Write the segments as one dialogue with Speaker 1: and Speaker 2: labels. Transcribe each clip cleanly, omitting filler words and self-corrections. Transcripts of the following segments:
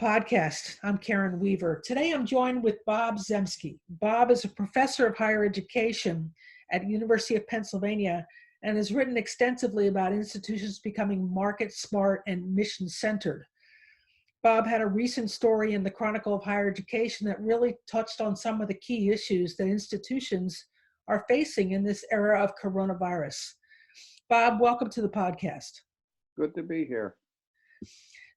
Speaker 1: podcast. I'm Karen Weaver. Today I'm joined with Bob Zemsky. Bob is a professor of higher education at University of Pennsylvania and has written extensively about institutions becoming market smart and mission centered. Bob had a recent story in the Chronicle of Higher Education that really touched on some of the key issues that institutions are facing in this era of coronavirus. Bob, welcome to the podcast.
Speaker 2: Good to be here.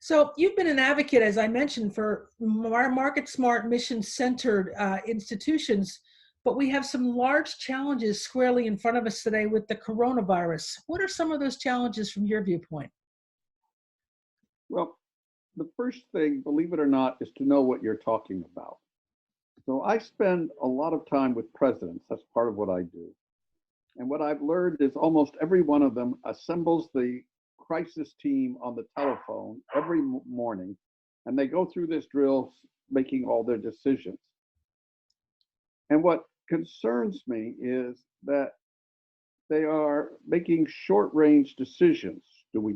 Speaker 1: So you've been an advocate, as I mentioned, for market smart, mission centered institutions, but we have some large challenges squarely in front of us today with the coronavirus. What are some of those challenges from your viewpoint?
Speaker 2: Well, the first thing, believe it or not, is to know what you're talking about. So I spend a lot of time with presidents. That's part of what I do. And what I've learned is almost every one of them assembles the crisis team on the telephone every morning, and they go through this drill making all their decisions. And what concerns me is that they are making short-range decisions. Do we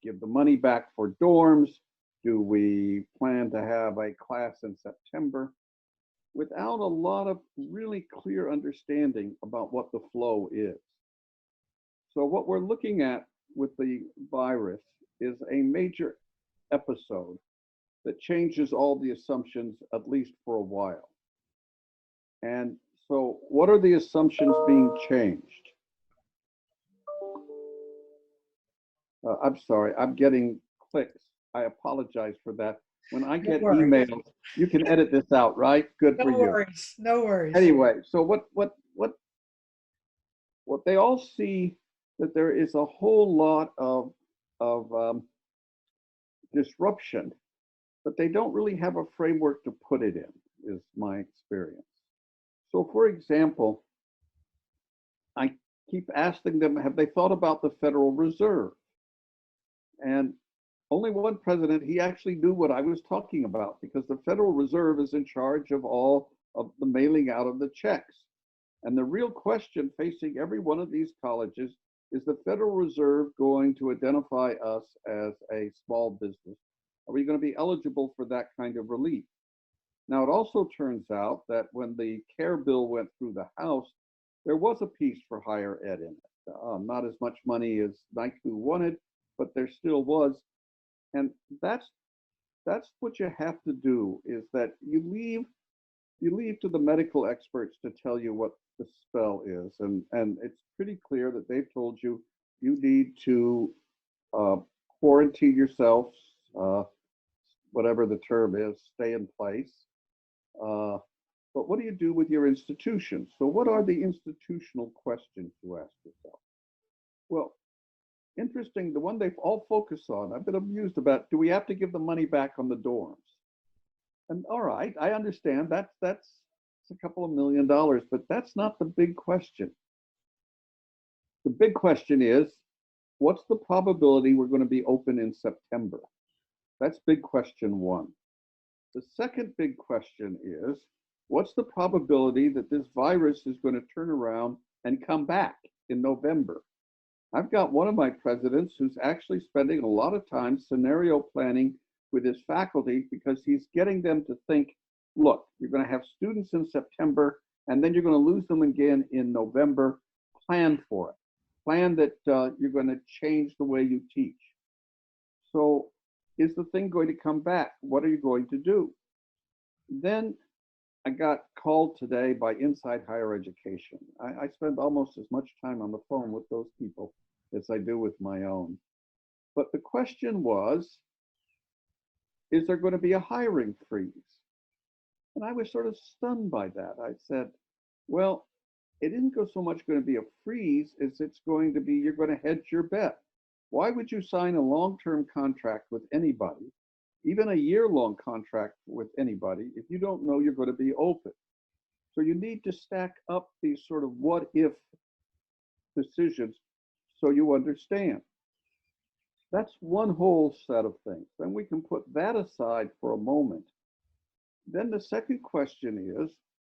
Speaker 2: give the money back for dorms? Do we plan to have a class in September? Without a lot of really clear understanding about what the flow is. So what we're looking at with the virus is a major episode that changes all the assumptions, at least for a while. And so what are the assumptions being changed? I'm sorry, I'm getting clicks. I apologize for that. When I get emails, you can edit this out, right? Good for you.
Speaker 1: No worries, no worries.
Speaker 2: Anyway, so what they all see that there is a whole lot of disruption, but they don't really have a framework to put it in, is my experience. So for example, I keep asking them, have they thought about the Federal Reserve? And only one president, he actually knew what I was talking about, because the Federal Reserve is in charge of all of the mailing out of the checks. And the real question facing every one of these colleges is the Federal Reserve going to identify us as a small business? Are we going to be eligible for that kind of relief? Now, it also turns out that when the CARE bill went through the House, there was a piece for higher ed in it. Not as much money as NICU wanted, but there still was. And that's what you have to do, is that you leave to the medical experts to tell you what the spell is. And it's pretty clear that they've told you need to quarantine yourself, whatever the term is, stay in place. But what do you do with your institutions? So what are the institutional questions you ask yourself? Well, interesting, the one they've all focused on, I've been amused about, do we have to give the money back on the dorms? And all right, I understand that's a couple of $1 million, but that's not the big question. The big question is, what's the probability we're going to be open in September? That's big question one. The second big question is, what's the probability that this virus is going to turn around and come back in November? I've got one of my presidents who's actually spending a lot of time scenario planning with his faculty, because he's getting them to think, look, you're going to have students in September, and then you're going to lose them again in November. Plan for it. Plan that you're going to change the way you teach. So is the thing going to come back? What are you going to do? Then I got called today by Inside Higher Education. I spend almost as much time on the phone with those people as I do with my own. But the question was, is there going to be a hiring freeze? And I was sort of stunned by that. I said, well, it isn't so much going to be a freeze as it's going to be, you're going to hedge your bet. Why would you sign a long-term contract with anybody, even a year-long contract with anybody, if you don't know you're going to be open? So you need to stack up these sort of what-if decisions so you understand. That's one whole set of things. Then we can put that aside for a moment. Then the second question is,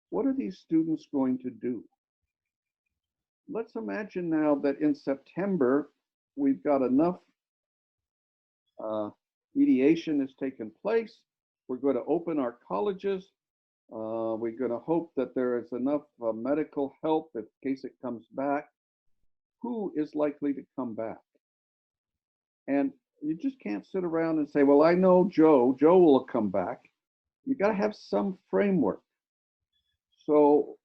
Speaker 2: what are these students going to do? Let's imagine now that in September, we've got enough Mediation has taken place. We're going to open our colleges. We're going to hope that there is enough medical help in case it comes back. Who is likely to come back? And you just can't sit around and say, well, I know Joe. Joe will come back. You got to have some framework. So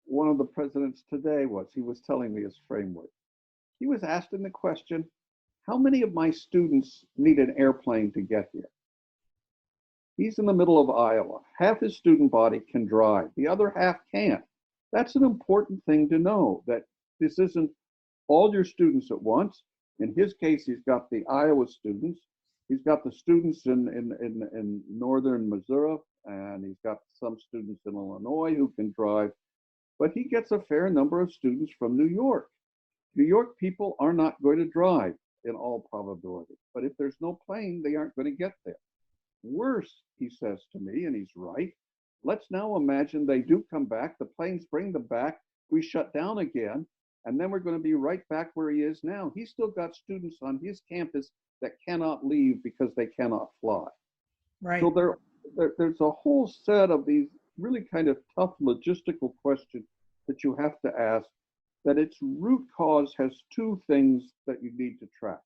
Speaker 2: one of the presidents today he was telling me his framework. He was asking the question, how many of my students need an airplane to get here? He's in the middle of Iowa. Half his student body can drive. The other half can't. That's an important thing to know, that this isn't all your students at once. In his case, he's got the Iowa students. He's got the students in northern Missouri, and he's got some students in Illinois who can drive. But he gets a fair number of students from New York. New York people are not going to drive in all probability. But if there's no plane, they aren't going to get there. Worse, he says to me, and he's right, let's now imagine they do come back, the planes bring them back, we shut down again, and then we're going to be right back where he is now. He's still got students on his campus that cannot leave because they cannot fly.
Speaker 1: Right.
Speaker 2: So there's a whole set of these really kind of tough logistical questions that you have to ask, that its root cause has two things that you need to track.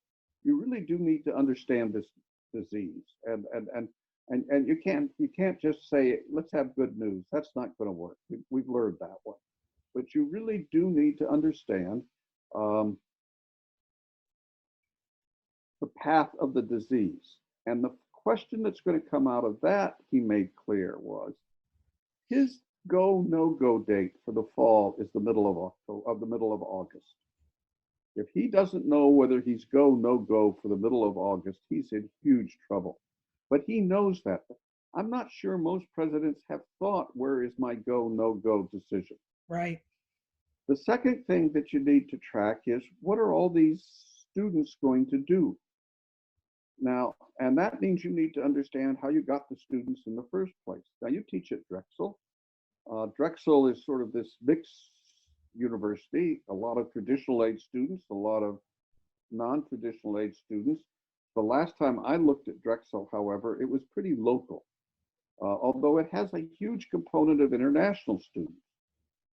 Speaker 2: You really do need to understand this disease, and you can't just say, let's have good news. That's not going to work. We've learned that one. But you really do need to understand the path of the disease. And the question that's going to come out of that, he made clear, was his go no go date for the fall is the middle of August. If he doesn't know whether he's go no go for the middle of August, he's in huge trouble. But he knows that. I'm not sure most presidents have thought, where is my go no go decision?
Speaker 1: Right.
Speaker 2: The second thing that you need to track is, what are all these students going to do? Now, and that means you need to understand how you got the students in the first place. Now, you teach at Drexel. Drexel is sort of this mixed university, a lot of traditional age students, a lot of non-traditional age students. The last time I looked at Drexel, however, it was pretty local, although it has a huge component of international students.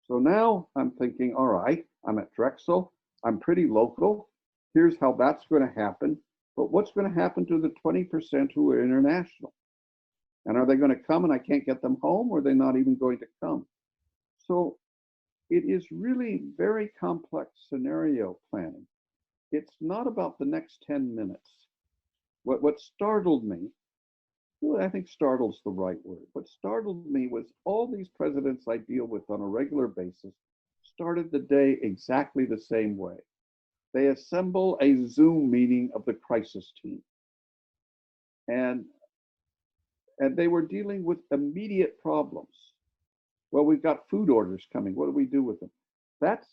Speaker 2: So now I'm thinking, all right, I'm at Drexel, I'm pretty local, here's how that's going to happen, but what's going to happen to the 20% who are international? And are they going to come and I can't get them home, or are they not even going to come? So it is really very complex scenario planning. It's not about the next 10 minutes. What startled me, well, I think startled's the right word. What startled me was all these presidents I deal with on a regular basis started the day exactly the same way. They assemble a Zoom meeting of the crisis team. And they were dealing with immediate problems. Well, we've got food orders coming. What do we do with them? That's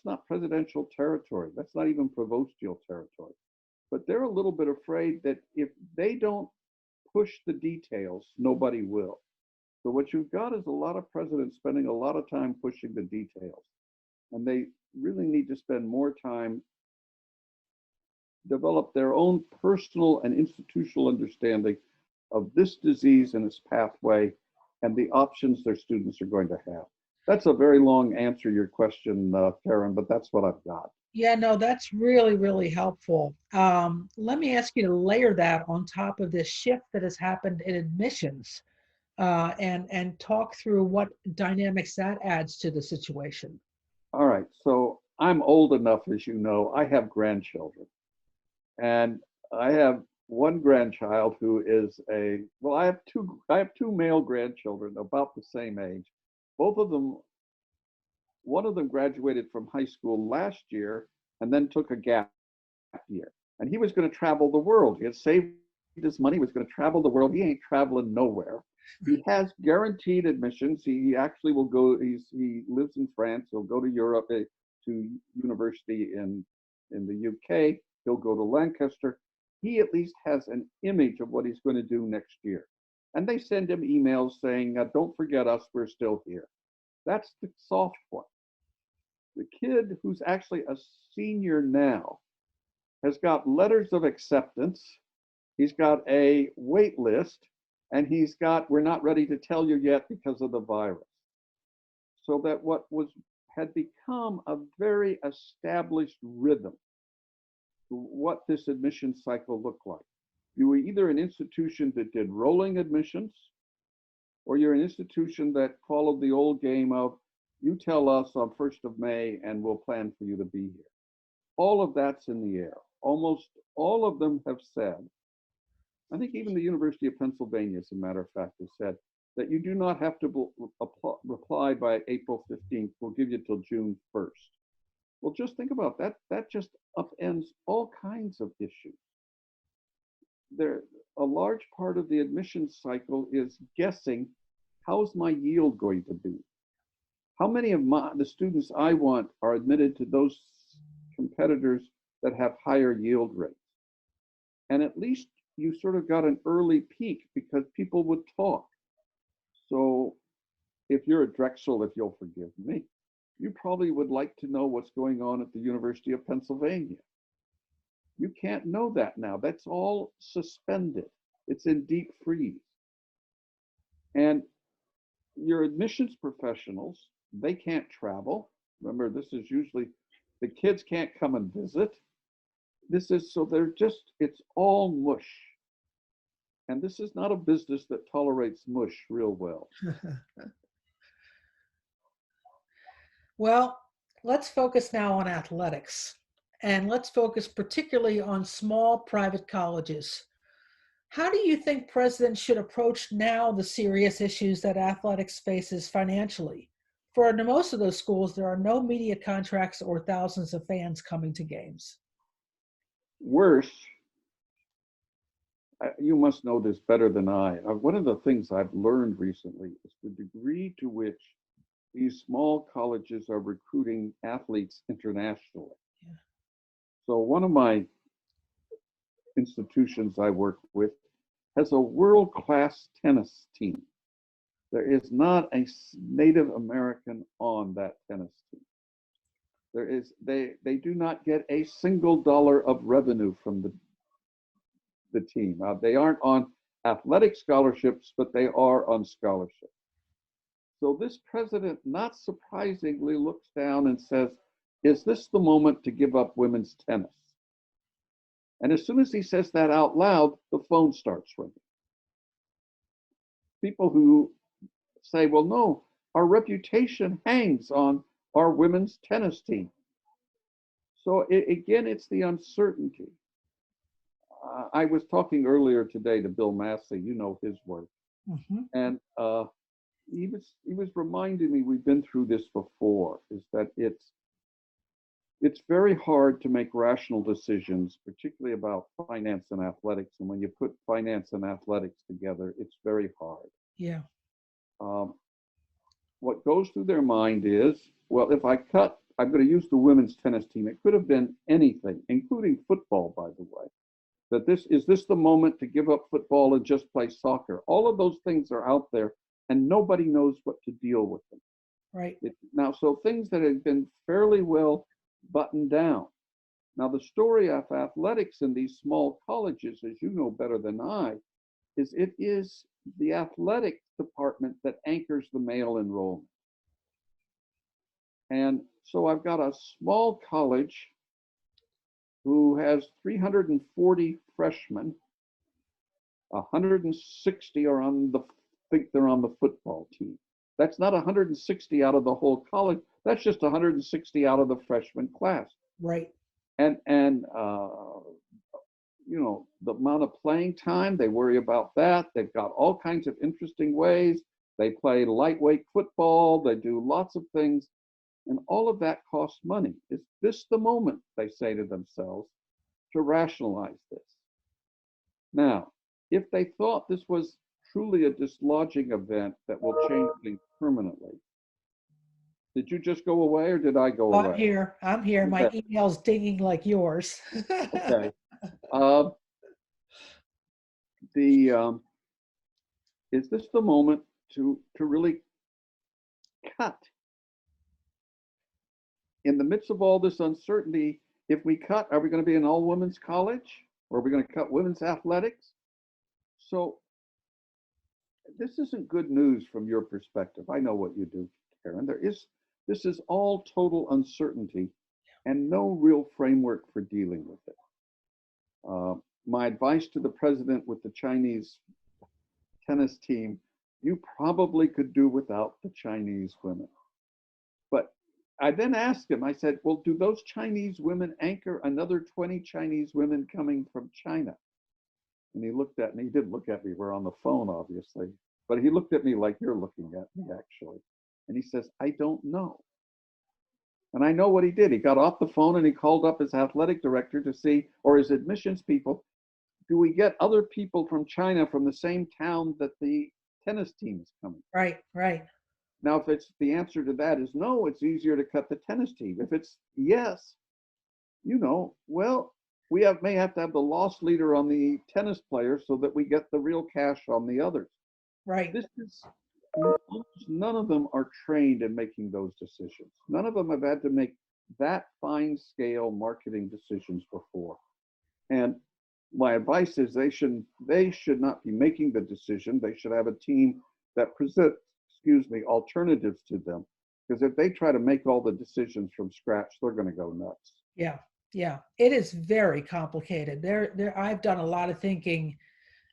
Speaker 2: not presidential territory. That's not even provostial territory. But they're a little bit afraid that if they don't push the details, nobody will. So what you've got is a lot of presidents spending a lot of time pushing the details. And they really need to spend more time, develop their own personal and institutional understanding of this disease and its pathway and the options their students are going to have. That's a very long answer to your question, Karen, but that's what I've got.
Speaker 1: Yeah, no, that's really, really helpful. Let me ask you to layer that on top of this shift that has happened in admissions, and talk through what dynamics that adds to the situation.
Speaker 2: All right, so I'm old enough, as you know, I have grandchildren. And I have one grandchild who is I have two male grandchildren about the same age. Both of them, one of them graduated from high school last year and then took a gap year. And he was going to travel the world. He had saved his money, was going to travel the world. He ain't traveling nowhere. He has guaranteed admissions. He actually will go, he lives in France. He'll go to Europe, to university in the UK. He'll go to Lancaster. He at least has an image of what he's going to do next year. And they send him emails saying, don't forget us, we're still here. That's the soft one. The kid who's actually a senior now has got letters of acceptance He's got a wait list, and he's got, we're not ready to tell you yet because of the virus. So that what had become a very established rhythm to what this admission cycle looked like. You were either an institution that did rolling admissions, or you're an institution that followed the old game of, you tell us on 1st of May and we'll plan for you to be here. All of that's in the air. Almost all of them have said, I think even the University of Pennsylvania, as a matter of fact, has said that you do not have to reply by April 15th. We'll give you till June 1st. Well, just think about that. That just upends all kinds of issues. A large part of the admissions cycle is guessing, how's my yield going to be? How many of the students I want are admitted to those competitors that have higher yield rates? And at least you sort of got an early peak because people would talk. So if you're at Drexel, if you'll forgive me, you probably would like to know what's going on at the University of Pennsylvania. You can't know that now. That's all suspended. It's in deep freeze. And your admissions professionals, they can't travel. Remember, this is usually, the kids can't come and visit. So they're just, it's all mush. And this is not a business that tolerates mush real well.
Speaker 1: Well, let's focus now on athletics. And let's focus particularly on small private colleges. How do you think presidents should approach now the serious issues that athletics faces financially? For most of those schools, there are no media contracts or thousands of fans coming to games.
Speaker 2: Worse, you must know this better than I. One of the things I've learned recently is the degree to which these small colleges are recruiting athletes internationally. Yeah. So one of my institutions I work with has a world-class tennis team. There is not a Native American on that tennis team. They do not get a single dollar of revenue from the team. They aren't on athletic scholarships, but they are on scholarships. So this president, not surprisingly, looks down and says, is this the moment to give up women's tennis? And as soon as he says that out loud, the phone starts ringing. People who say, well, no, our reputation hangs on our women's tennis team. So again, it's the uncertainty. I was talking earlier today to Bill Massey, you know his work. Mm-hmm. And he was reminding me, we've been through this before, is that it's very hard to make rational decisions, particularly about finance and athletics. And when you put finance and athletics together, it's very hard.
Speaker 1: Yeah.
Speaker 2: What goes through their mind is, well, if I cut, I'm going to use the women's tennis team. It could have been anything, including football, by the way. That is this the moment to give up football and just play soccer? All of those things are out there, and nobody knows what to deal with them.
Speaker 1: Right.
Speaker 2: Now, so things that have been fairly well buttoned down. Now, the story of athletics in these small colleges, as you know better than I, is it is the athletic department that anchors the male enrollment. And so I've got a small college who has 340 freshmen, 160 are think they're on the football team. That's not 160 out of the whole college. That's just 160 out of the freshman class.
Speaker 1: Right.
Speaker 2: And you know, the amount of playing time, they worry about that. They've got all kinds of interesting ways. They play lightweight football. They do lots of things. And all of that costs money. Is this the moment, they say to themselves, to rationalize this? Now, if they thought this was truly a dislodging event that will change things permanently, did you just go away or did I go away?
Speaker 1: I'm here. My email's dinging like yours.
Speaker 2: Okay. Is this the moment to really cut? In the midst of all this uncertainty, if we cut, are we going to be an all-women's college? Or are we going to cut women's athletics? So this isn't good news from your perspective. I know what you do, Karen. This is all total uncertainty and no real framework for dealing with it. My advice to the president with the Chinese tennis team, you probably could do without the Chinese women. But I then asked him, I said, well, do those Chinese women anchor another 20 Chinese women coming from China? And he looked at me, he didn't look at me, we're on the phone, obviously, but he looked at me like you're looking at me, actually. And he says, I don't know. And I know what he did. He got off the phone and he called up his athletic director to see, or his admissions people, do we get other people from China from the same town that the tennis team is coming?
Speaker 1: Right, right.
Speaker 2: Now, if it's the answer to that is no, it's easier to cut the tennis team. If it's yes, well, we may have to have the loss leader on the tennis player so that we get the real cash on the others.
Speaker 1: Right.
Speaker 2: None of them are trained in making those decisions. None of them have had to make that fine scale marketing decisions before. And my advice is they should not be making the decision. They should have a team that presents, alternatives to them. Because if they try to make all the decisions from scratch, they're going to go nuts.
Speaker 1: Yeah, yeah. It is very complicated. I've done a lot of thinking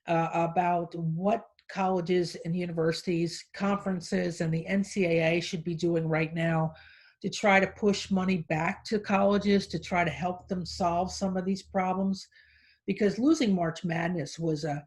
Speaker 1: about what colleges and universities, conferences, and the NCAA should be doing right now to try to push money back to colleges to try to help them solve some of these problems. Because losing March Madness was a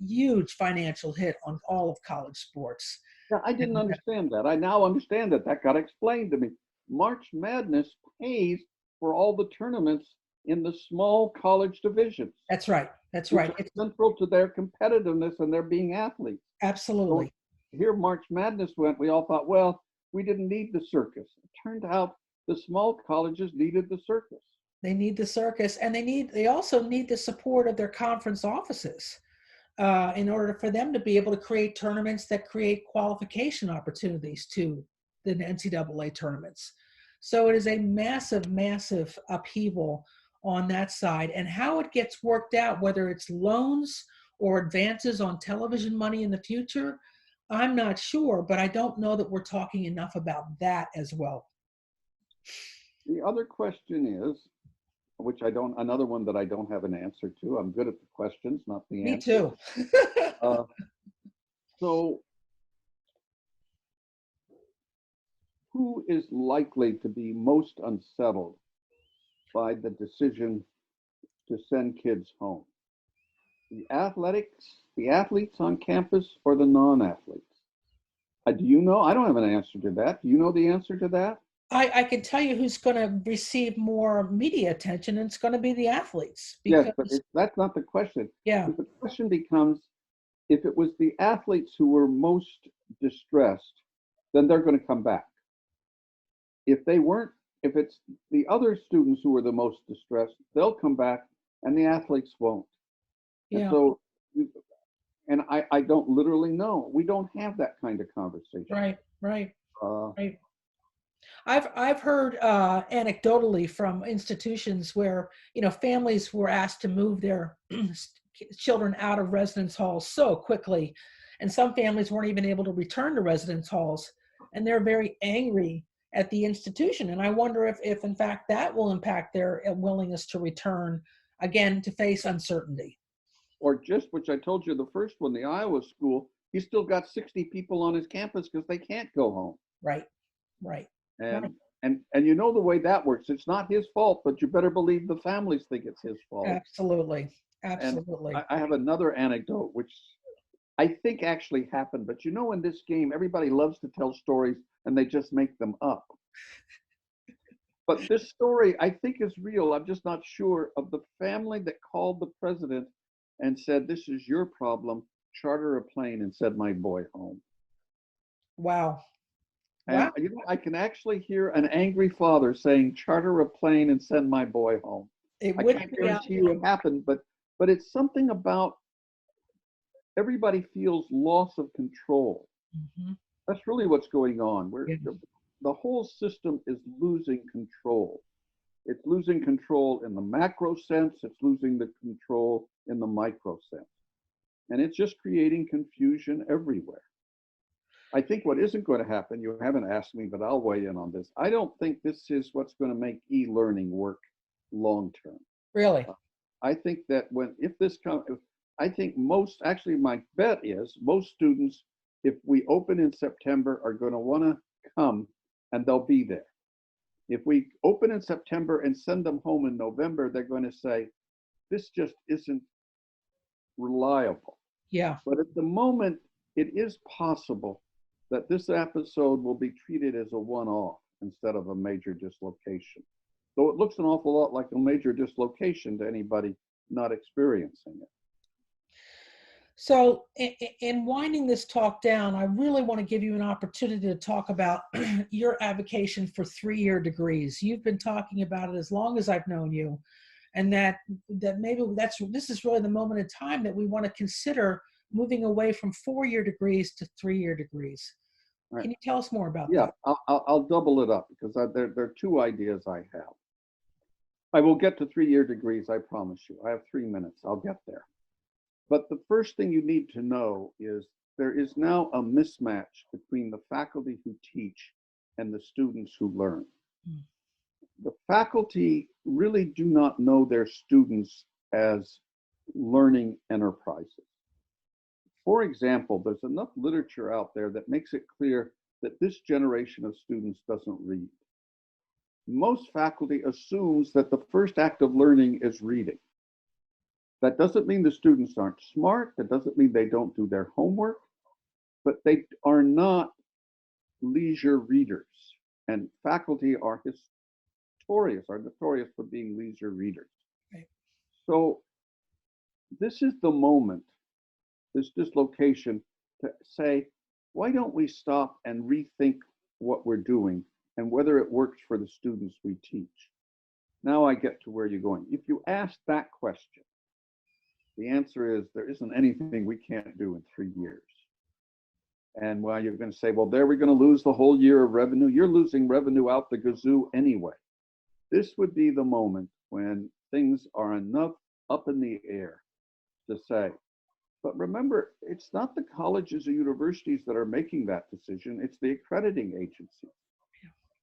Speaker 1: huge financial hit on all of college sports.
Speaker 2: Yeah, I didn't understand that. I now understand that. That got explained to me. March Madness pays for all the tournaments in the small college divisions.
Speaker 1: That's right. That's right.
Speaker 2: It's central to their competitiveness and their being athletes.
Speaker 1: Absolutely.
Speaker 2: So here March Madness went, we all thought, well, we didn't need the circus. It turned out the small colleges needed the circus.
Speaker 1: They need the circus, and they also need the support of their conference offices in order for them to be able to create tournaments that create qualification opportunities to the NCAA tournaments. So it is a massive, massive upheaval on that side, and how it gets worked out, whether it's loans or advances on television money in the future, I'm not sure, but I don't know that we're talking enough about that as well.
Speaker 2: The other question is, another one that I don't have an answer to. I'm good at the questions, not the answers.
Speaker 1: Me too.
Speaker 2: So who is likely to be most unsettled by the decision to send kids home? The athletes on campus, or the non-athletes? Do you know? I don't have an answer to that. Do you know the answer to that?
Speaker 1: I can tell you who's going to receive more media attention, and it's going to be the athletes.
Speaker 2: Yes, but that's not the question.
Speaker 1: Yeah.
Speaker 2: The question becomes, if it was the athletes who were most distressed, then they're going to come back. If it's the other students who are the most distressed, they'll come back, and the athletes won't.
Speaker 1: Yeah.
Speaker 2: And so, I don't literally know. We don't have that kind of conversation.
Speaker 1: Right. Right. I've heard anecdotally from institutions where families were asked to move their children out of residence halls so quickly, and some families weren't even able to return to residence halls, and they're very angry at the institution. And I wonder if in fact that will impact their willingness to return again to face uncertainty.
Speaker 2: Or just, which I told you, the first one, the Iowa school, he's still got 60 people on his campus because they can't go home.
Speaker 1: Right.
Speaker 2: And you know the way that works. It's not his fault, but you better believe the families think it's his fault.
Speaker 1: Absolutely.
Speaker 2: And I have another anecdote, which I think actually happened. But in this game, everybody loves to tell stories and they just make them up. But this story, I think, is real. I'm just not sure, of the family that called the president and said, this is your problem, charter a plane and send my boy home.
Speaker 1: Wow.
Speaker 2: And I can actually hear an angry father saying, charter a plane and send my boy home. I can't guarantee you it happened, but it's something about everybody feels loss of control.
Speaker 1: Mm-hmm.
Speaker 2: That's really what's going on. The whole system is losing control. It's losing control in the macro sense. It's losing the control in the micro sense. And it's just creating confusion everywhere. I think what isn't going to happen, you haven't asked me, but I'll weigh in on this. I don't think this is what's going to make e-learning work long term.
Speaker 1: Really?
Speaker 2: I think that if this comes, I think actually my bet is most students, if we open in September, are going to want to come and they'll be there. If we open in September and send them home in November, they're going to say, this just isn't reliable.
Speaker 1: Yeah.
Speaker 2: But at the moment, it is possible that this episode will be treated as a one-off instead of a major dislocation. Though it looks an awful lot like a major dislocation to anybody not experiencing it.
Speaker 1: So in winding this talk down, I really want to give you an opportunity to talk about your advocacy for 3-year degrees. You've been talking about it as long as I've known you, and that maybe this is really the moment in time that we want to consider moving away from 4-year degrees to 3-year degrees. Right. Can you tell us more about that?
Speaker 2: Yeah, I'll double it up because there are 2 ideas I have. I will get to 3-year degrees, I promise you. I have 3 minutes. I'll get there. But the first thing you need to know is there is now a mismatch between the faculty who teach and the students who learn. The faculty really do not know their students as learning enterprises. For example, there's enough literature out there that makes it clear that this generation of students doesn't read. Most faculty assumes that the first act of learning is reading. That doesn't mean the students aren't smart. That doesn't mean they don't do their homework, but they are not leisure readers. And faculty are notorious for being leisure readers. Right. So this is the moment, this dislocation, to say, why don't we stop and rethink what we're doing and whether it works for the students we teach? Now I get to where you're going. If you ask that question, the answer is there isn't anything we can't do in 3 years. And while you're going to say, well, there we're going to lose the whole year of revenue, you're losing revenue out the gazoo anyway. This would be the moment when things are enough up in the air to say, but remember, it's not the colleges or universities that are making that decision, it's the accrediting agencies.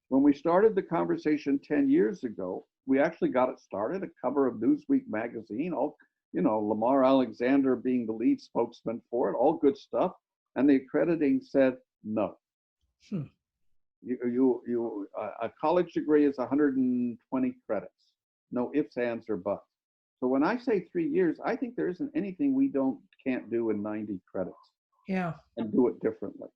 Speaker 2: When we started the conversation 10 years ago, we actually got it started, a cover of Newsweek magazine, Lamar Alexander being the lead spokesman for it, all good stuff. And the accrediting said no. A college degree is 120 credits. No ifs, ands, or buts. So when I say 3 years, I think there isn't anything we can't do in 90 credits.
Speaker 1: Yeah.
Speaker 2: And do it differently.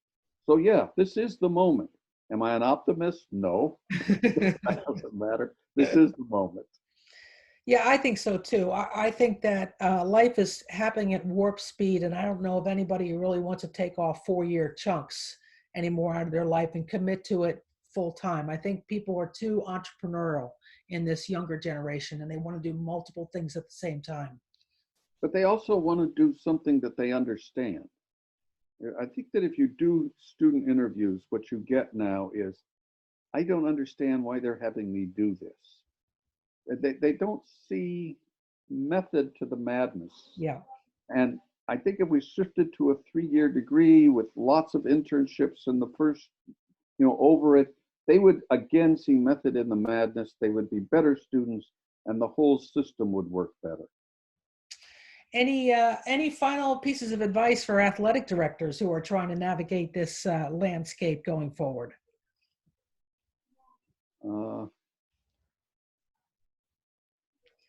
Speaker 2: So yeah, this is the moment. Am I an optimist? No. That doesn't matter. This is the moment.
Speaker 1: Yeah, I think so too. I think that life is happening at warp speed, and I don't know of anybody who really wants to take off 4-year chunks anymore out of their life and commit to it full time. I think people are too entrepreneurial in this younger generation, and they want to do multiple things at the same time.
Speaker 2: But they also want to do something that they understand. I think that if you do student interviews, what you get now is, I don't understand why they're having me do this. They don't see method to the madness.
Speaker 1: Yeah.
Speaker 2: And I think if we shifted to a 3-year degree with lots of internships in the first, over it, they would again see method in the madness. They would be better students and the whole system would work better.
Speaker 1: Any final pieces of advice for athletic directors who are trying to navigate this landscape going forward?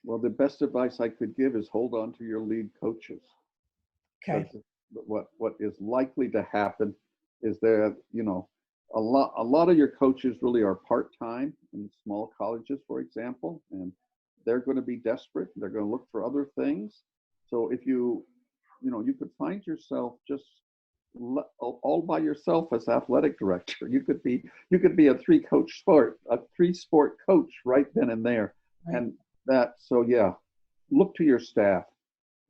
Speaker 2: Well, the best advice I could give is hold on to your lead coaches.
Speaker 1: Okay.
Speaker 2: What is likely to happen is that, a lot of your coaches really are part-time in small colleges, for example, and they're going to be desperate. They're going to look for other things. So if you could find yourself just all by yourself as athletic director, you could be a 3-sport coach right then and there. Right. And look to your staff.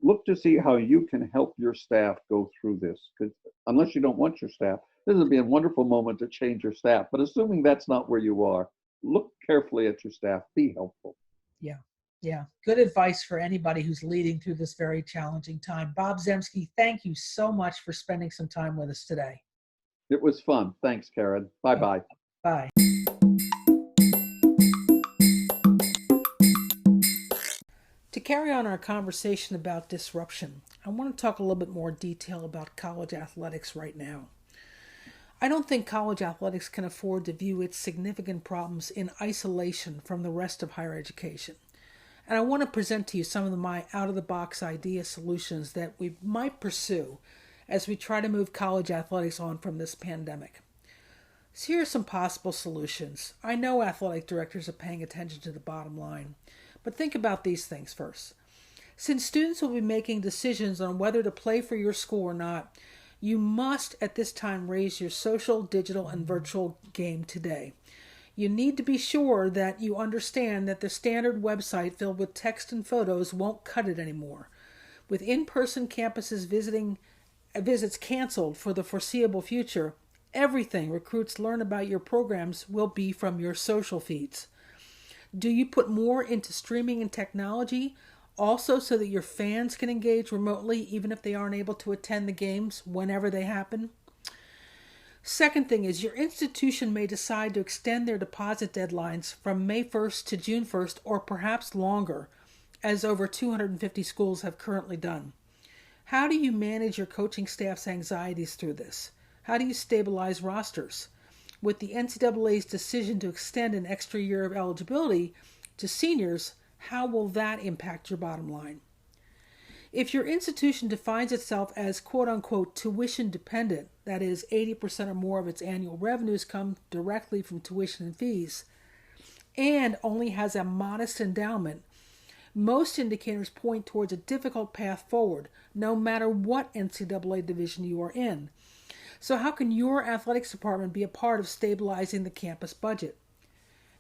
Speaker 2: Look to see how you can help your staff go through this. Because unless you don't want your staff, this would be a wonderful moment to change your staff. But assuming that's not where you are, look carefully at your staff, be helpful.
Speaker 1: Yeah. Yeah. Good advice for anybody who's leading through this very challenging time. Bob Zemsky, thank you so much for spending some time with us today.
Speaker 2: It was fun. Thanks, Karen. Bye-bye.
Speaker 1: Bye. To carry on our conversation about disruption, I want to talk a little bit more detail about college athletics right now. I don't think college athletics can afford to view its significant problems in isolation from the rest of higher education. And I want to present to you some of my out-of-the-box idea solutions that we might pursue as we try to move college athletics on from this pandemic. So here are some possible solutions. I know athletic directors are paying attention to the bottom line, but think about these things first. Since students will be making decisions on whether to play for your school or not, you must at this time raise your social, digital, and virtual game today. You need to be sure that you understand that the standard website filled with text and photos won't cut it anymore. With in-person campuses visits canceled for the foreseeable future, everything recruits learn about your programs will be from your social feeds. Do you put more into streaming and technology, also so that your fans can engage remotely even if they aren't able to attend the games whenever they happen? Second thing is your institution may decide to extend their deposit deadlines from May 1st to June 1st or perhaps longer, as over 250 schools have currently done. How do you manage your coaching staff's anxieties through this? How do you stabilize rosters? With the NCAA's decision to extend an extra year of eligibility to seniors, how will that impact your bottom line? If your institution defines itself as quote-unquote tuition dependent, that is 80% or more of its annual revenues come directly from tuition and fees, and only has a modest endowment, most indicators point towards a difficult path forward, no matter what NCAA division you are in. So how can your athletics department be a part of stabilizing the campus budget?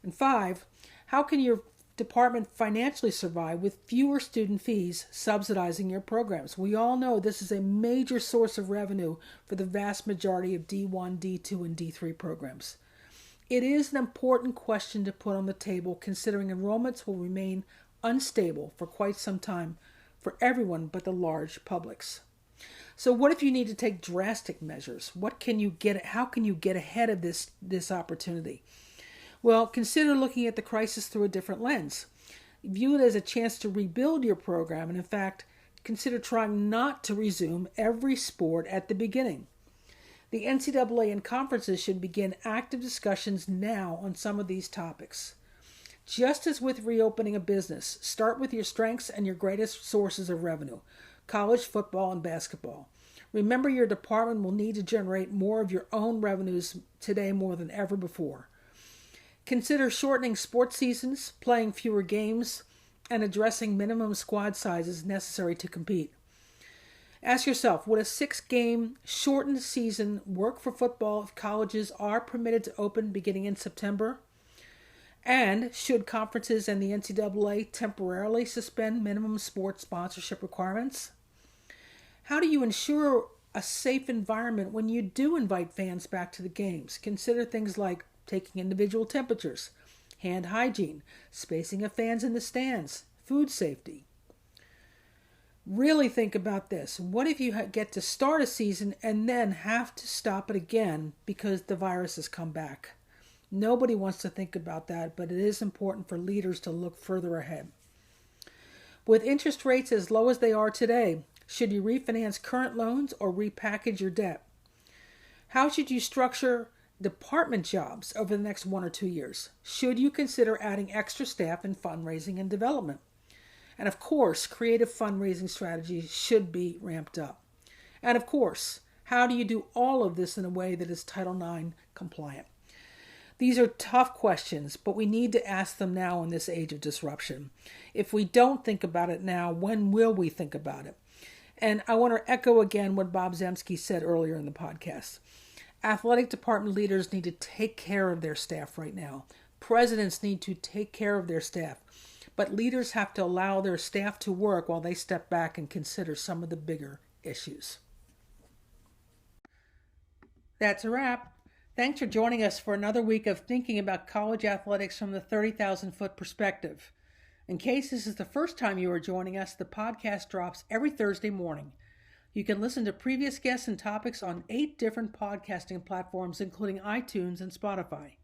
Speaker 1: And 5, how can your department financially survive with fewer student fees subsidizing your programs? We all know this is a major source of revenue for the vast majority of D1, D2, and D3 programs. It is an important question to put on the table considering enrollments will remain unstable for quite some time for everyone but the large publics. So what if you need to take drastic measures? How can you get ahead of this opportunity? Well, consider looking at the crisis through a different lens. View it as a chance to rebuild your program, and in fact, consider trying not to resume every sport at the beginning. The NCAA and conferences should begin active discussions now on some of these topics. Just as with reopening a business, start with your strengths and your greatest sources of revenue, college football and basketball. Remember, your department will need to generate more of your own revenues today more than ever before. Consider shortening sports seasons, playing fewer games, and addressing minimum squad sizes necessary to compete. Ask yourself, would a 6-game shortened season work for football if colleges are permitted to open beginning in September? And should conferences and the NCAA temporarily suspend minimum sports sponsorship requirements? How do you ensure a safe environment when you do invite fans back to the games? Consider things like taking individual temperatures, hand hygiene, spacing of fans in the stands, food safety. Really think about this. What if you get to start a season and then have to stop it again because the virus has come back? Nobody wants to think about that, but it is important for leaders to look further ahead. With interest rates as low as they are today, should you refinance current loans or repackage your debt? How should you structure department jobs over the next 1 or 2 years? Should you consider adding extra staff in fundraising and development? And of course, creative fundraising strategies should be ramped up. And of course, how do you do all of this in a way that is Title IX compliant? These are tough questions, but we need to ask them now in this age of disruption. If we don't think about it now, when will we think about it? And I want to echo again what Bob Zemsky said earlier in the podcast. Athletic department leaders need to take care of their staff right now. Presidents need to take care of their staff. But leaders have to allow their staff to work while they step back and consider some of the bigger issues. That's a wrap. Thanks for joining us for another week of thinking about college athletics from the 30,000-foot perspective. In case this is the first time you are joining us, the podcast drops every Thursday morning. You can listen to previous guests and topics on 8 different podcasting platforms, including iTunes and Spotify.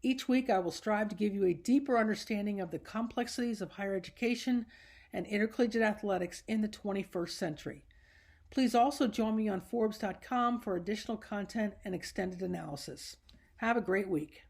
Speaker 1: Each week, I will strive to give you a deeper understanding of the complexities of higher education and intercollegiate athletics in the 21st century. Please also join me on Forbes.com for additional content and extended analysis. Have a great week.